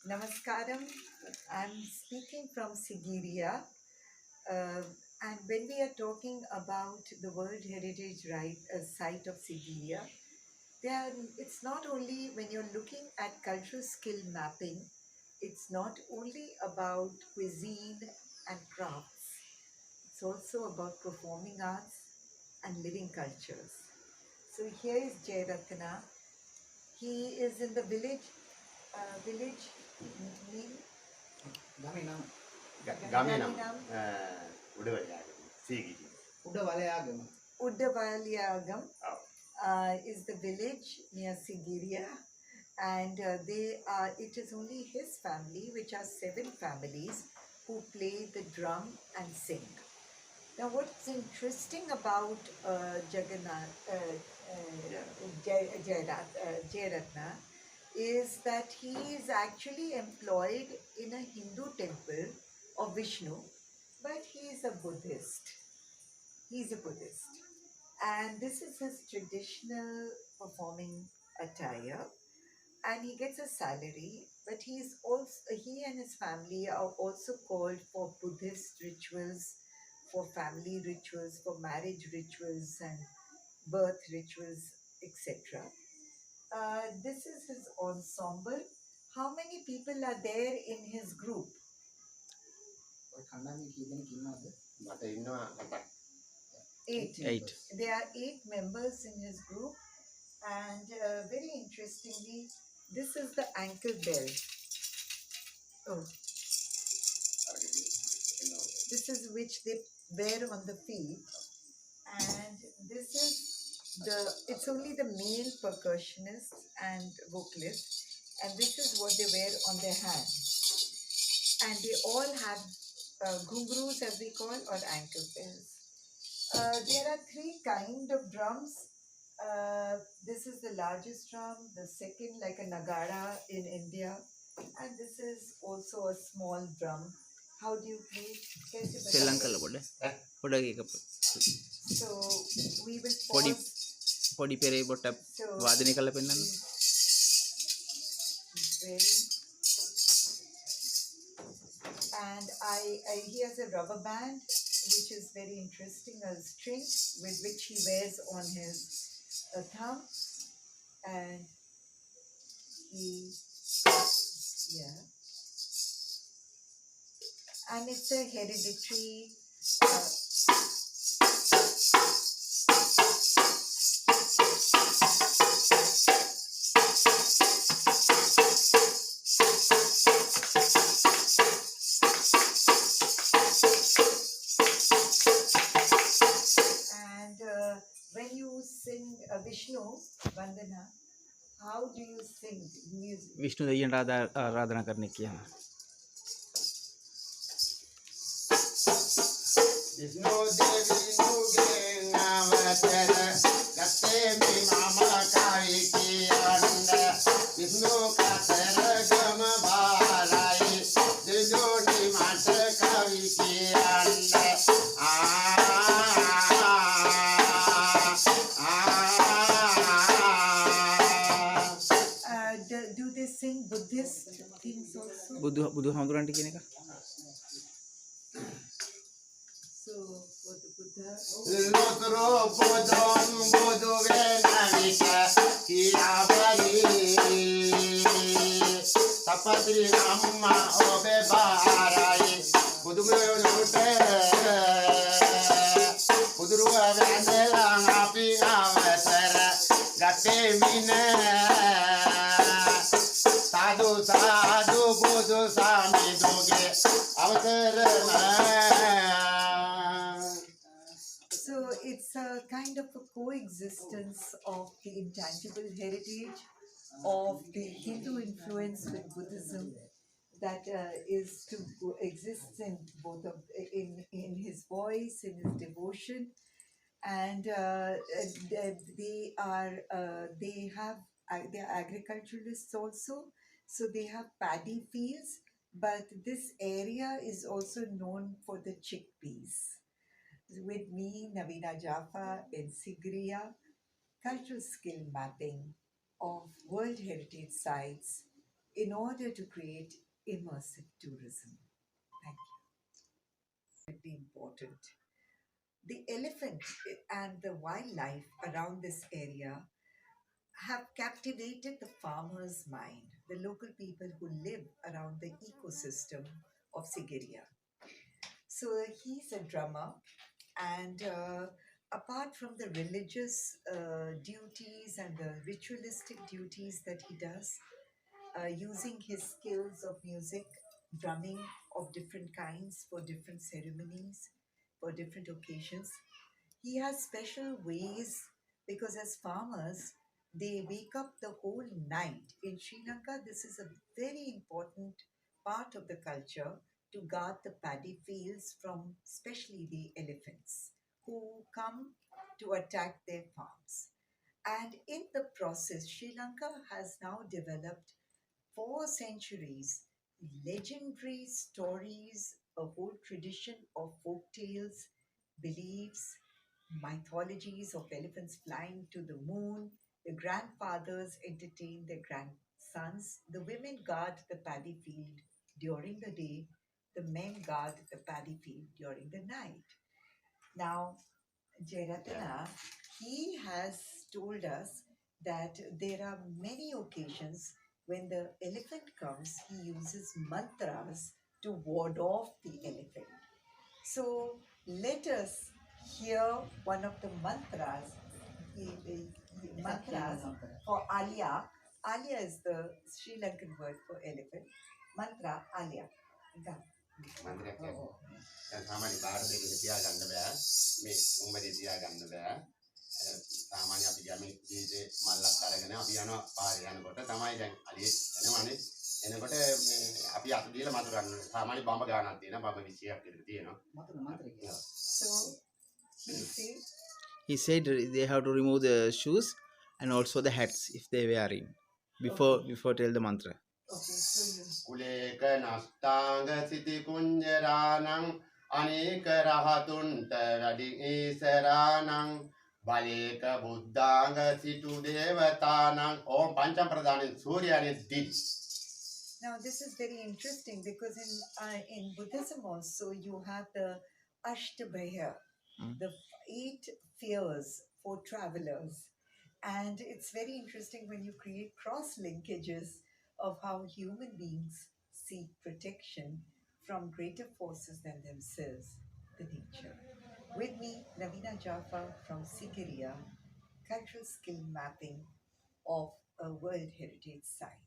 Namaskaram. I'm speaking from Sigriya. Uh, and when we are talking about the World Heritage Site of Sigriya, then it's not only when you're looking at cultural skill mapping, it's not only about cuisine and crafts, it's also about performing arts and living cultures. So here is Jairatna. He is in the village name ගමේ Gaminam උඩවලයාගම Sigiri. උඩ වලයාගම. Uddavalyagam ඔව්. is the village near Sigiriya, and it is only his family, which are 7 families, who play the drum and sing. Now, what's interesting about Jairatna is that he is actually employed in a Hindu temple of Vishnu, but he is a Buddhist. He's a Buddhist. And this is his traditional performing attire. And he gets a salary, but he and his family are also called for Buddhist rituals, for family rituals, for marriage rituals and birth rituals, etc. This is his ensemble. How many people are there in his group? ඔය කණ්ඩායමේ කී දෙනෙක් ඉන්නවද? මට ඉන්නවා 8ක්. 8. There are 8 members in his group, and very interestingly, this is the ankle belt. Oh, this is which they wear on the feet, and this is it's only the male percussionists and vocalists, and this is what they wear on their hand. And they all have ghungroos, as we call, or ankle bells. There are 3 kind of drums. This is the largest drum, the second like a nagara in India, and this is also a small drum. How do you play? Sri Lanka la boda. Boda ke kap. So we will pause. Podi pere boda wadane kala pennana. And he has a rubber band, which is very interesting, a string with which he wears on his thumb, and and it's a hereditary when you sing Vishnu Vandana, how do you sing music? Vishnu दय्यन आराधना करने की है. विष्णु देवी नुगे नवचर गते मी मामा काई की आनंद विष्णु का सरगम भालाई दिलोनी माट काई की आनंद Do they sing Buddhist things also? बुद्धू हामुरांटी किने का. So for the Buddha. Lotro podom bodu venavita kiabari tapatri amma obe barai budumurute budurua vendela api avasara gatte mine sadhu sadhu budu sami doge avatarana. So it's a kind of a coexistence of the intangible heritage of the Hindu influence with Buddhism that exists in both of in his voice, in his devotion, and they're agriculturalists also, so they have paddy fields, but this area is also known for the chickpeas. With me, Navina Jaffa in Sigriya, cultural skill mapping of World Heritage Sites in order to create immersive tourism. Thank you. Very important. The elephant and the wildlife around this area have captivated the farmer's mind, the local people who live around the ecosystem of Sigriya. So he's a drummer, and apart from the religious duties and the ritualistic duties that he does, using his skills of music, drumming of different kinds for different ceremonies, for different occasions, he has special ways because as farmers, they wake up the whole night. In Sri Lanka, this is a very important part of the culture to guard the paddy fields from especially the elephants who come to attack their farms. And in the process, Sri Lanka has now developed 4 centuries legendary stories, a whole tradition of folk tales, beliefs, mythologies of elephants flying to the moon. The grandfathers entertain their grandsons. The women guard the paddy field during the day. The men guard the paddy field during the night. Now, Jairatana, he has told us that there are many occasions when the elephant comes, he uses mantras to ward off the elephant. So let us hear one of the mantras. Mantras for Alia. Alia is the Sri Lankan word for elephant. Mantra Alia. Go. මන්ත්‍රයක් කියන්නේ. දැන් සාමාන්‍ය බාහිර දෙකක තියාගන්න බෑ. මේ උඹදී තියාගන්න බෑ. සාමාන්‍ය අපි ගමේ ජීවිතේ මල්ලක් අරගෙන අපි යනවා පාරේ යනකොට තමයි දැන් අලියෙ එනවනේ. එනකොට මේ අපි අත දීලා මතුරන්න. සාමාන්‍ය බඹ ගානක් තියෙනවා. බඹ 20ක් විතර තියෙනවා. මතර කියලා. So, you see, He said they have to remove the shoes and also the hats if they wearing before tell the mantra. okay, so you. කුලේක නස්තාංග සිටි කුඤ්ජරාණං අනේක රහතුන්ට වැඩි ඊසරාණං බලේක බුද්ධාංග සිටු දේවතාණං ඕම් පංචම ප්‍රධානයෙන් සූර්යානේ දිවි. Now, this is very interesting because in Buddhism also you have the Ashtabhaya, the 8 fears for travelers. And it's very interesting when you create cross linkages of how human beings seek protection from greater forces than themselves, the nature. With me, Navina Jaffa from Sigriya, cultural skill mapping of a World Heritage Site.